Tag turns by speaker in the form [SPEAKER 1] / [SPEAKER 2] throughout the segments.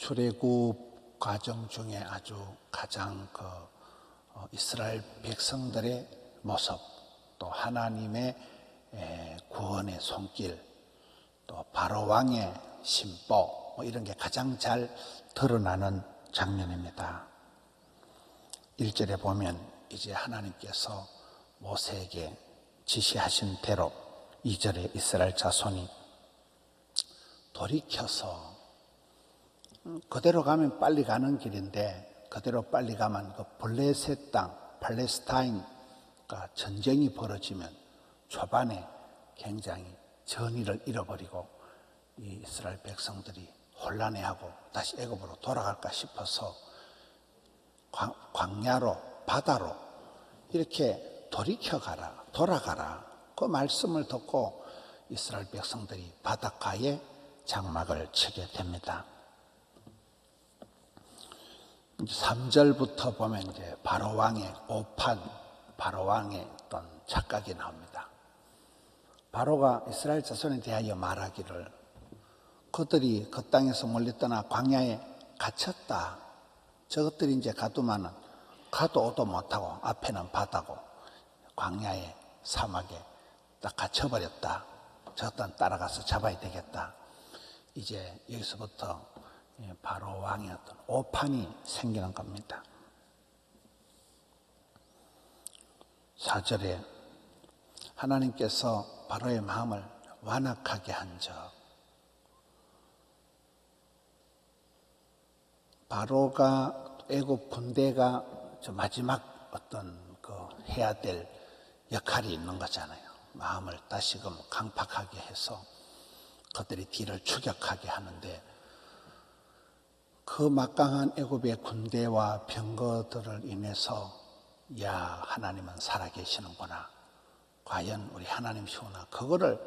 [SPEAKER 1] 출애굽 과정 중에 아주 가장 이스라엘 백성들의 모습, 또 하나님의 구원의 손길, 또 바로 왕의 심보, 이런 게 가장 잘 드러나는 장면입니다. 1절에 보면 이제 하나님께서 모세에게 지시하신 대로 2절에 이스라엘 자손이 돌이켜서, 그대로 가면 빨리 가는 길인데 그대로 빨리 가면 그 블레셋 땅, 팔레스타인과 전쟁이 벌어지면 초반에 굉장히 전의를 잃어버리고 이 이스라엘 백성들이 혼란해하고 다시 애굽으로 돌아갈까 싶어서 광야로, 바다로 이렇게 돌이켜가라, 돌아가라, 그 말씀을 듣고 이스라엘 백성들이 바닷가에 장막을 치게 됩니다. 3절부터 보면 이제 바로 왕의 오판, 바로 왕의 어떤 착각이 나옵니다. 바로가 이스라엘 자손에 대하여 말하기를, 그들이 그 땅에서 멀리 떠나 광야에 갇혔다. 저것들이 이제 가두면은 가도 오도 못하고 앞에는 바다고 광야에, 사막에 딱 갇혀버렸다. 저것들은 따라가서 잡아야 되겠다. 이제 여기서부터 바로 왕의 어떤 오판이 생기는 겁니다. 4절에 하나님께서 바로의 마음을 완악하게 한 적, 바로가 애굽 군대가 마지막 어떤 해야 될 역할이 있는 거잖아요. 마음을 다시금 강팍하게 해서 그들이 뒤를 추격하게 하는데, 그 막강한 애굽의 군대와 병거들을 인해서 야, 하나님은 살아계시는구나, 과연 우리 하나님이시구나, 그거를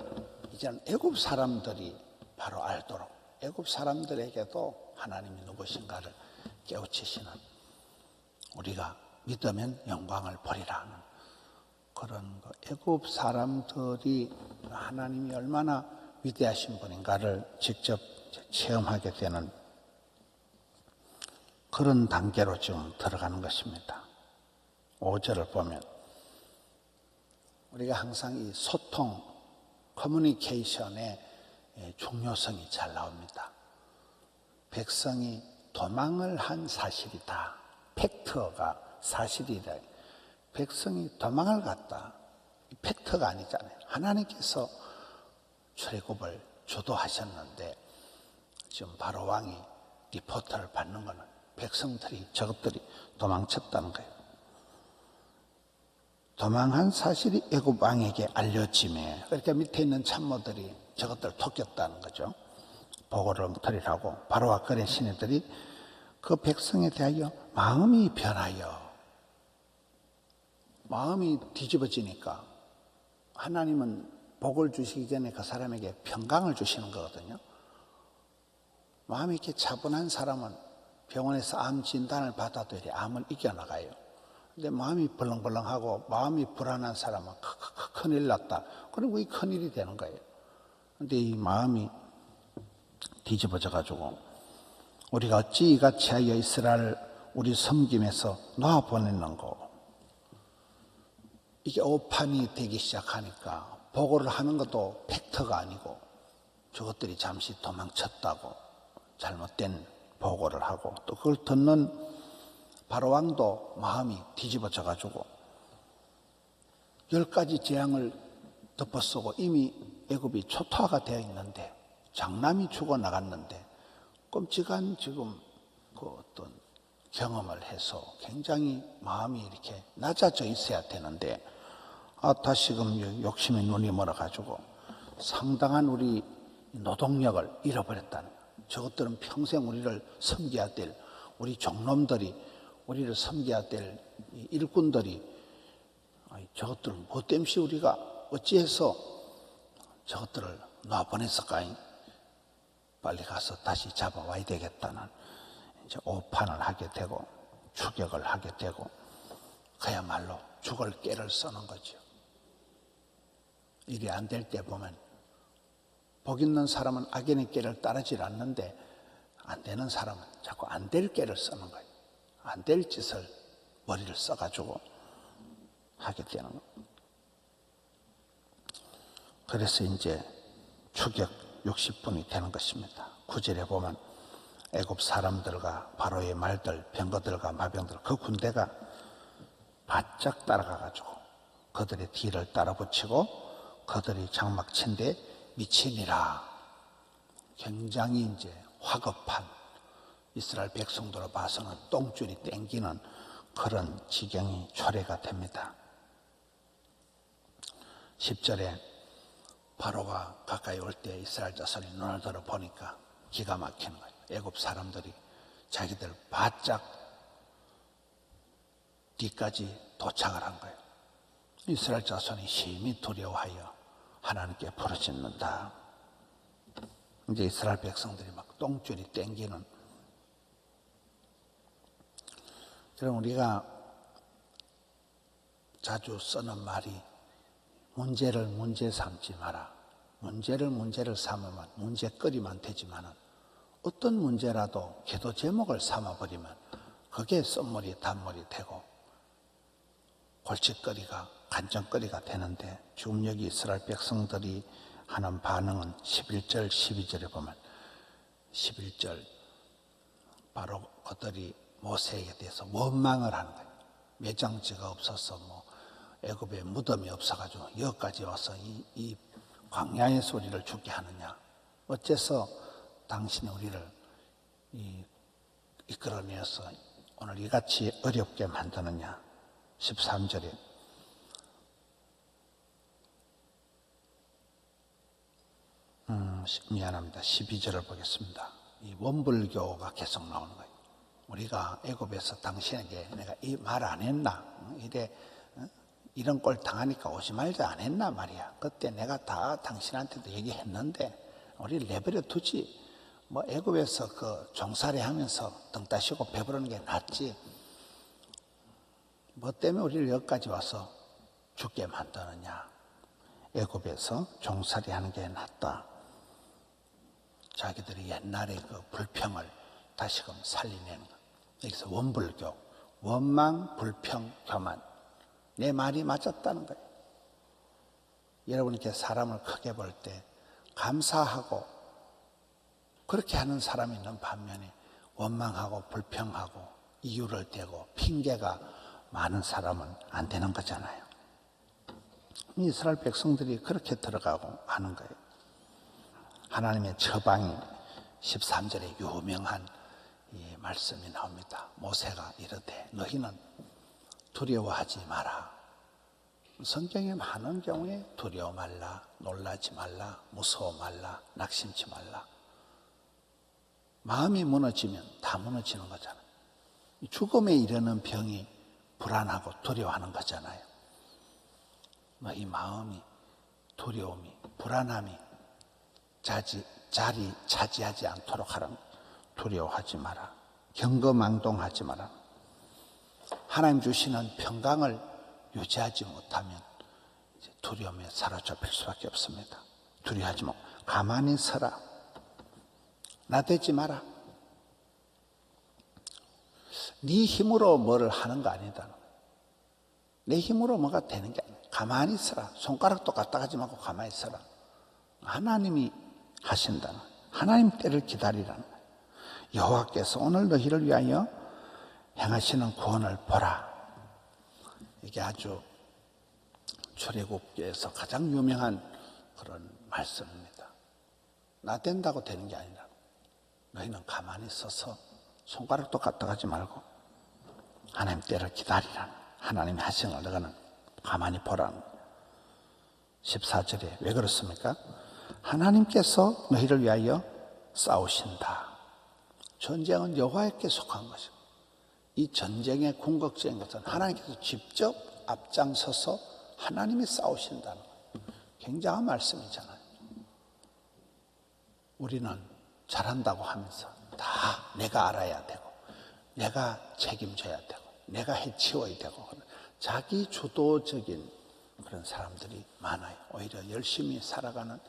[SPEAKER 1] 이제는 애굽 사람들이 바로 알도록, 애굽 사람들에게도 하나님이 누구신가를 깨우치시는, 우리가 믿으면 영광을 보리라 하는 그런 애굽 사람들이 하나님이 얼마나 위대하신 분인가를 직접 체험하게 되는 그런 단계로 지금 들어가는 것입니다. 5절을 보면 우리가 항상 이 소통, 커뮤니케이션의 중요성이 잘 나옵니다. 백성이 도망을 한 사실이다. 팩트가 사실이다. 백성이 도망을 갔다. 팩트가 아니잖아요. 하나님께서 출애굽을 주도하셨는데 지금 바로 왕이 리포트를 받는 것은 백성들이, 저것들이 도망쳤다는 거예요. 도망한 사실이 애굽 왕에게 알려짐에, 그러니까 밑에 있는 참모들이 저것들을 토꼈다는 거죠. 보고를 엉터리라고 바로와 그의 시내들이 그 백성에 대하여 마음이 변하여, 마음이 뒤집어지니까 하나님은 복을 주시기 전에 그 사람에게 평강을 주시는 거거든요. 마음이 이렇게 차분한 사람은 병원에서 암 진단을 받아도 암을 이겨나가요. 근데 마음이 벌렁벌렁하고 마음이 불안한 사람은 큰일 났다. 그리고 이 큰일이 되는 거예요. 근데 이 마음이 뒤집어져가지고 우리가 어찌 이같이 하여 이스라엘 우리 섬김에서 놓아보냈는고, 이게 오판이 되기 시작하니까 보고를 하는 것도 팩트가 아니고 저것들이 잠시 도망쳤다고 잘못된 보고를 하고, 또 그걸 듣는 바로 왕도 마음이 뒤집어져 가지고 10가지 재앙을 덮어쓰고 이미 애굽이 초토화가 되어 있는데, 장남이 죽어나갔는데 끔찍한 지금 그 어떤 경험을 해서 굉장히 마음이 이렇게 낮아져 있어야 되는데, 다시금 욕심에 눈이 멀어가지고 상당한 우리 노동력을 잃어버렸다는 거예요. 저것들은 평생 우리를 섬겨야 될, 우리 종놈들이 우리를 섬겨야 될 일꾼들이, 저것들은 뭐 땜시 우리가 어찌해서 저것들을 놔보냈을까요? 빨리 가서 다시 잡아와야 되겠다는 이제 오판을 하게 되고 추격을 하게 되고, 그야말로 죽을 깨를 써는 거죠. 일이 안 될 때 보면 복 있는 사람은 악인의 깨를 따르질 않는데 안 되는 사람은 자꾸 안 될 깨를 쓰는 거예요. 안 될 짓을 머리를 써가지고 하게 되는 거예요. 그래서 이제 추격 60분이 되는 것입니다. 9절에 보면 애굽 사람들과 바로의 말들, 병거들과 마병들, 그 군대가 바짝 따라가가지고 그들의 뒤를 따라붙이고 그들이 장막 친데 미치니라. 굉장히 이제 화급한, 이스라엘 백성들로 봐서는 똥줄이 땡기는 그런 지경이 초래가 됩니다. 10절에 바로가 가까이 올 때 이스라엘 자손이 눈을 들어 보니까 기가 막히는 거예요. 애굽 사람들이 자기들 바짝 뒤까지 도착을 한 거예요. 이스라엘 자손이 심히 두려워하여 하나님께 부르짖는다. 이제 이스라엘 백성들이 막 똥줄이 땡기는. 그럼 우리가 자주 쓰는 말이 문제를 문제 삼지 마라. 문제를 삼으면 문제거리만 되지만은 어떤 문제라도 기도 제목을 삼아버리면 그게 썸머리 단머리 되고 골칫거리가 간정거리가 되는데, 지금 여기 이스라엘 백성들이 하는 반응은 11절 12절에 보면 11절 바로 그들이 모세에 대해서 원망을 하는 거예요. 매장지가 없어서 애굽에 무덤이 없어가지고 여기까지 와서 이 광야에서 우리를 죽게 하느냐. 어째서 당신이 우리를 이끌어내어서 오늘 이같이 어렵게 만드느냐. 13절에 미안합니다. 12절을 보겠습니다. 이 원불교가 계속 나오는 거예요. 우리가 애굽에서 당신에게 내가 이 말 안 했나? 이런 꼴 당하니까 오지 말자 안 했나 말이야. 그때 내가 다 당신한테도 얘기했는데 우리를 내버려 두지. 애굽에서 그 종살이 하면서 등 따시고 배부르는 게 낫지. 뭐 때문에 우리를 여기까지 와서 죽게 만드느냐. 애굽에서 종살이 하는 게 낫다. 자기들이 옛날의 그 불평을 다시금 살리내는 것. 여기서 원불교, 원망, 불평, 교만. 내 말이 맞았다는 거예요. 여러분 이렇게 사람을 크게 볼 때 감사하고 그렇게 하는 사람이 있는 반면에 원망하고 불평하고 이유를 대고 핑계가 많은 사람은 안 되는 거잖아요. 이스라엘 백성들이 그렇게 들어가고 하는 거예요. 하나님의 처방이 13절에 유명한 이 말씀이 나옵니다. 모세가 이르되 너희는 두려워하지 마라. 성경에 많은 경우에 두려워 말라, 놀라지 말라, 무서워 말라, 낙심치 말라. 마음이 무너지면 다 무너지는 거잖아요. 죽음에 이르는 병이 불안하고 두려워하는 거잖아요. 너희 마음이 두려움이 불안함이 자리 차지하지 않도록 하라. 두려워하지 마라. 경거망동하지 마라. 하나님 주시는 평강을 유지하지 못하면 이제 두려움에 사로잡힐 수밖에 없습니다. 두려워하지 마. 가만히 서라. 나대지 마라. 네 힘으로 뭐를 하는 거 아니다. 내 힘으로 뭐가 되는 게 아니야. 가만히 서라. 손가락도 갖다 가지 말고 가만히 서라. 하나님이 하신다는, 하나님 때를 기다리라는 거예요. 여호와께서 오늘 너희를 위하여 행하시는 구원을 보라. 이게 아주 출애굽기에서 가장 유명한 그런 말씀입니다. 나댄다고 되는 게 아니라 너희는 가만히 서서 손가락도 갖다 가지 말고 하나님 때를 기다리라는, 하나님이 하시는 걸 너희는 가만히 보라는. 14절에 왜 그렇습니까? 하나님께서 너희를 위하여 싸우신다. 전쟁은 여호와께 속한 것이고 이 전쟁의 궁극적인 것은 하나님께서 직접 앞장서서 하나님이 싸우신다는 거예요. 굉장한 말씀이잖아요. 우리는 잘한다고 하면서 다 내가 알아야 되고 내가 책임져야 되고 내가 해치워야 되고 자기 주도적인 그런 사람들이 많아요. 오히려 열심히 살아가는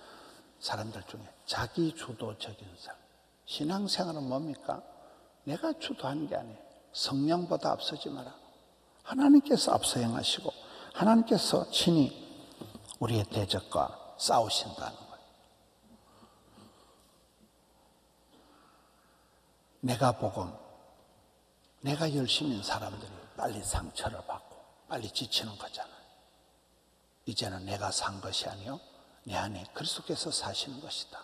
[SPEAKER 1] 사람들 중에 자기 주도적인 사람, 신앙생활은 뭡니까? 내가 주도하는 게 아니에요. 성령보다 앞서지 마라. 하나님께서 앞서 행하시고 하나님께서 친히 우리의 대적과 싸우신다는 거예요. 내가 복음, 내가 열심인 사람들이 빨리 상처를 받고 빨리 지치는 거잖아요. 이제는 내가 산 것이 아니요 내 안에 그리스도께서 사시는 것이다.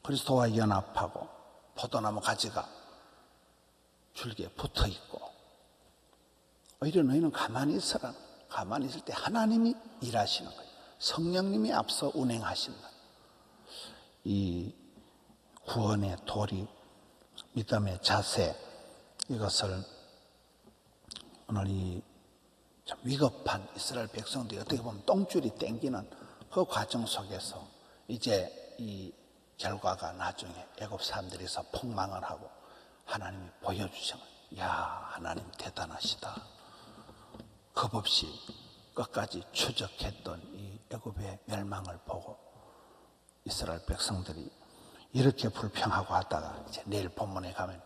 [SPEAKER 1] 그리스도와 연합하고 포도나무 가지가 줄기에 붙어 있고 오히려 너희는 가만히 있어라. 가만히 있을 때 하나님이 일하시는 거예요. 성령님이 앞서 운행하신다. 이 구원의 도리, 믿음의 자세, 이것을 오늘 이 참 위급한 이스라엘 백성들이 어떻게 보면 똥줄이 땡기는 그 과정 속에서 이제 이 결과가 나중에 애굽 사람들에서 폭망을 하고 하나님이 보여주신 거예요. 야, 하나님 대단하시다. 겁없이 끝까지 추적했던 이 애굽의 멸망을 보고 이스라엘 백성들이 이렇게 불평하고 하다가 이제 내일 본문에 가면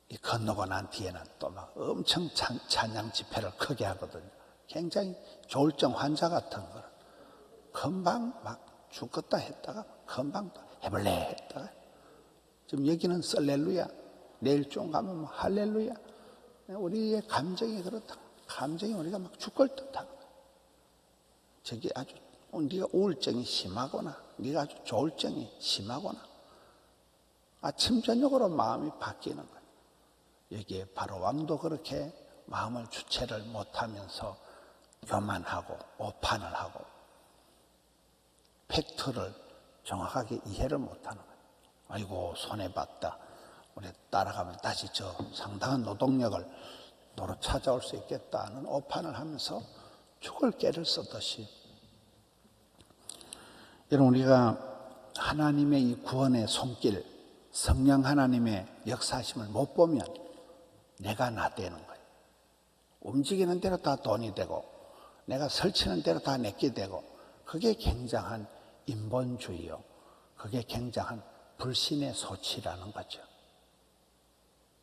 [SPEAKER 1] 이 건너고 난 뒤에는 또 막 엄청 찬양 집회를 크게 하거든요. 굉장히 조울증 환자 같은 거를 금방 막 죽겠다 했다가 금방 또 해볼래 했다가 지금 여기는 썰렐루야, 내일 좀 가면 뭐 할렐루야. 우리의 감정이 그렇다. 감정이 우리가 막 죽을 듯하고 저기 아주 네가 우울증이 심하거나 네가 아주 조울증이 심하거나 아침 저녁으로 마음이 바뀌는 거예요. 여기에 바로 왕도 그렇게 마음을 주체를 못하면서 교만하고 오판을 하고 팩트를 정확하게 이해를 못하는 거예요. 아이고 손해봤다. 우리 따라가면 다시 저 상당한 노동력을 도로 찾아올 수 있겠다는 오판을 하면서 죽을 깨를 썼듯이 여러분 우리가 하나님의 이 구원의 손길 성령 하나님의 역사하심을 못 보면 내가 나대는 거예요. 움직이는 대로 다 돈이 되고 내가 설치는 대로 다 내게 되고 그게 굉장한 인본주의요. 그게 굉장한 불신의 소치라는 거죠.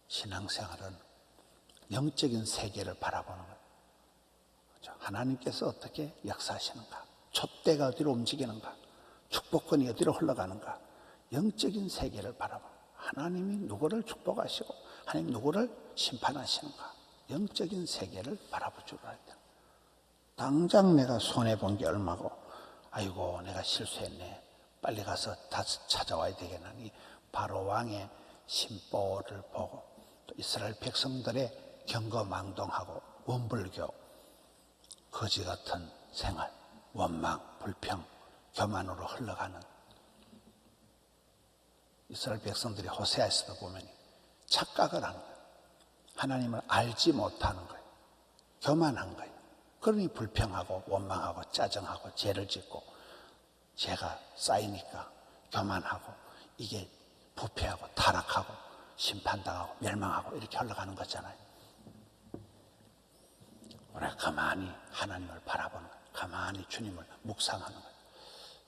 [SPEAKER 1] 신앙생활은 영적인 세계를 바라보는 거예요. 그렇죠? 하나님께서 어떻게 역사하시는가? 촛대가 어디로 움직이는가? 축복권이 어디로 흘러가는가? 영적인 세계를 바라보는 거예요. 하나님이 누구를 축복하시고 하나님 누구를 심판하시는가? 영적인 세계를 바라보주라 했다. 당장 내가 손해본 게 얼마고 아이고 내가 실수했네. 빨리 가서 다시 찾아와야 되겠나니 바로 왕의 심보를 보고 또 이스라엘 백성들의 경거망동하고 원불교 거지 같은 생활 원망 불평 교만으로 흘러가는 이스라엘 백성들이 호세아에서도 보면 착각을 하는 거예요. 하나님을 알지 못하는 거예요. 교만한 거예요. 그러니 불평하고 원망하고 짜증하고 죄를 짓고 죄가 쌓이니까 교만하고 이게 부패하고 타락하고 심판당하고 멸망하고 이렇게 흘러가는 거잖아요. 우리가 가만히 하나님을 바라보는 거예요. 가만히 주님을 묵상하는 거예요.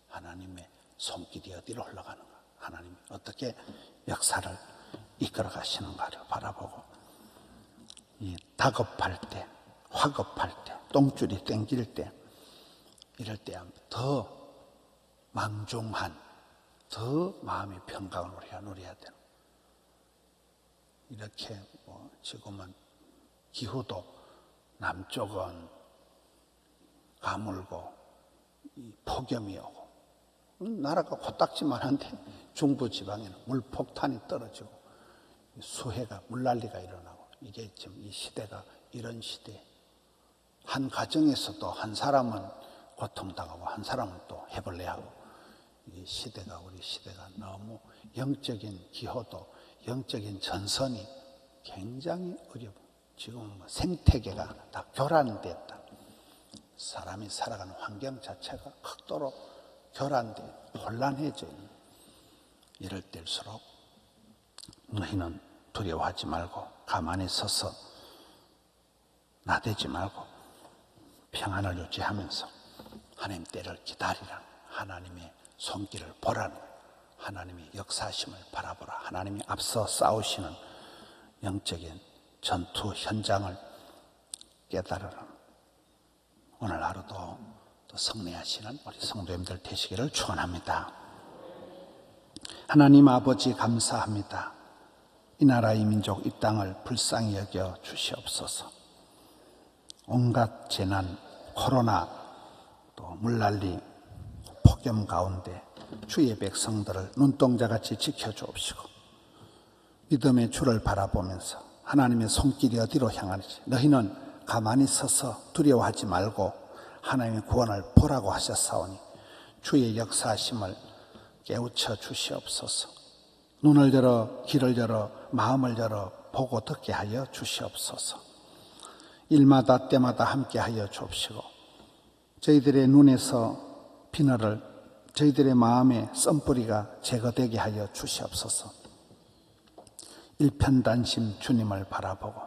[SPEAKER 1] 하나님의 손길이 어디로 흘러가는가? 하나님이 어떻게 역사를 이끌어 가시는가를 바라보고 이 다급할 때, 화급할 때, 똥줄이 땡길 때 이럴 때 더 망중한, 더 마음의 평강을 우리가 누려야 되는 이렇게 뭐 지금은 기후도 남쪽은 가물고 폭염이 오고 나라가 코딱지만한데 중부 지방에는 물폭탄이 떨어지고 수해가 물난리가 일어나고 이게 지금 이 시대가 이런 시대. 한 가정에서도 한 사람은 고통당하고 한 사람은 또 해벌레하고 이 시대가 우리 시대가 너무 영적인 기호도 영적인 전선이 굉장히 어려워. 지금 생태계가 다 교란됐다. 사람이 살아가는 환경 자체가 극도로 교란돼 혼란해져 있는 이럴 때일수록 너희는 두려워하지 말고 가만히 서서 나대지 말고 평안을 유지하면서 하나님 때를 기다리라. 하나님의 손길을 보라는 하나님의 역사하심을 바라보라. 하나님이 앞서 싸우시는 영적인 전투 현장을 깨달으라. 오늘 하루도 또 승리하시는 우리 성도님들 되시기를 축원합니다. 하나님 아버지 감사합니다. 이 나라 이 민족 이 땅을 불쌍히 여겨 주시옵소서. 온갖 재난, 코로나, 또 물난리, 폭염 가운데 주의 백성들을 눈동자같이 지켜주옵시고 믿음의 주를 바라보면서 하나님의 손길이 어디로 향하는지 너희는 가만히 서서 두려워하지 말고 하나님의 구원을 보라고 하셨사오니 주의 역사하심을 깨우쳐 주시옵소서. 눈을 열어 귀를 열어 마음을 열어 보고 듣게 하여 주시옵소서. 일마다 때마다 함께 하여 주옵시고 저희들의 눈에서 비늘을 저희들의 마음의 썬뿌리가 제거되게 하여 주시옵소서. 일편단심 주님을 바라보고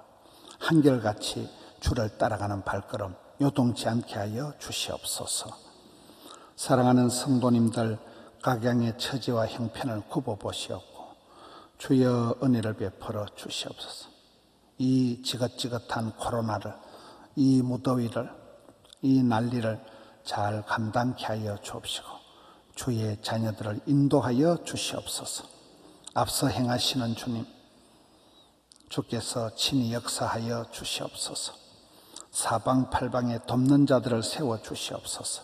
[SPEAKER 1] 한결같이 주를 따라가는 발걸음 요동치 않게 하여 주시옵소서. 사랑하는 성도님들 각양의 처지와 형편을 굽어보시옵고 주여 은혜를 베풀어 주시옵소서. 이 지긋지긋한 코로나를, 이 무더위를, 이 난리를 잘 감당케 하여 주옵시고 주의 자녀들을 인도하여 주시옵소서. 앞서 행하시는 주님, 주께서 친히 역사하여 주시옵소서. 사방팔방에 돕는 자들을 세워 주시옵소서.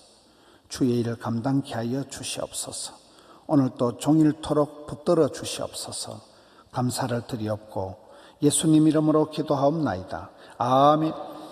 [SPEAKER 1] 주의 일을 감당케 하여 주시옵소서. 오늘도 종일토록 붙들어 주시옵소서. 감사를 드리옵고 예수님 이름으로 기도하옵나이다. 아멘.